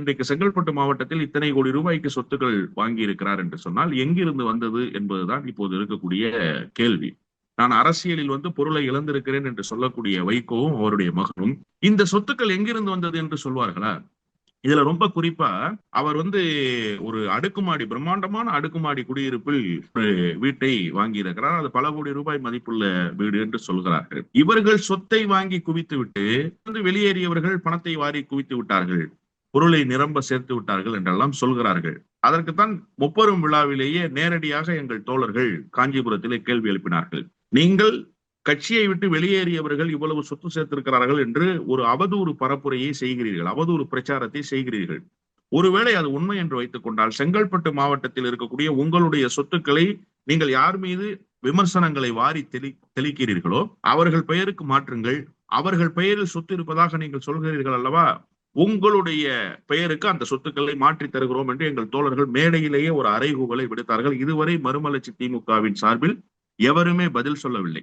இன்றைக்கு செங்கல்பட்டு மாவட்டத்தில் இத்தனை கோடி ரூபாய்க்கு சொத்துக்கள் வாங்கி இருக்கிறார் என்று சொன்னால் எங்கிருந்து வந்தது என்பதுதான் இப்போது இருக்கக்கூடிய கேள்வி. நான் அரசியலில் பொருளை இழந்திருக்கிறேன் என்று சொல்லக்கூடிய வைகோவும் அவருடைய மகனும் இந்த சொத்துக்கள் எங்கிருந்து வந்தது என்று சொல்வார்களா? இதுல ரொம்ப குறிப்பா அவர் ஒரு அடுக்குமாடி, பிரம்மாண்டமான அடுக்குமாடி குடியிருப்பில் ஒரு வீட்டை வாங்கி இருக்கிறார். அது பல கோடி ரூபாய் மதிப்புள்ள வீடு என்று சொல்கிறார்கள். இவர்கள் சொத்தை வாங்கி குவித்து விட்டு வெளியேறியவர்கள் பணத்தை வாரி குவித்து விட்டார்கள், பொருளை நிரம்ப சேர்த்து விட்டார்கள் என்றெல்லாம் சொல்கிறார்கள். அதற்குத்தான் முப்பெரும் விழாவிலேயே நேரடியாக எங்கள் தோழர்கள் காஞ்சிபுரத்திலே கேள்வி எழுப்பினார்கள். நீங்கள் கட்சியை விட்டு வெளியேறியவர்கள் இவ்வளவு சொத்து சேர்த்திருக்கிறார்கள் என்று ஒரு அவதூறு பரப்புரையை செய்கிறீர்கள், அவதூறு பிரச்சாரத்தை செய்கிறீர்கள். ஒருவேளை அது உண்மை என்று வைத்துக் கொண்டால் செங்கல்பட்டு மாவட்டத்தில் இருக்கக்கூடிய உங்களுடைய சொத்துக்களை நீங்கள் யார் மீது விமர்சனங்களை வாரி தெளிக்கிறீர்களோ அவர்கள் பெயருக்கு மாற்றுங்கள். அவர்கள் பெயரில் சொத்து இருப்பதாக நீங்கள் சொல்கிறீர்கள் அல்லவா, உங்களுடைய பெயருக்கு அந்த சொத்துக்களை மாற்றி தருகிறோம் என்று எங்கள் தோழர்கள் மேடையிலேயே ஒரு அறைகூவலை விடுத்தார்கள். இதுவரை மறுமலர்ச்சி திமுகவின் சார்பில் எவருமே பதில் சொல்லவில்லை.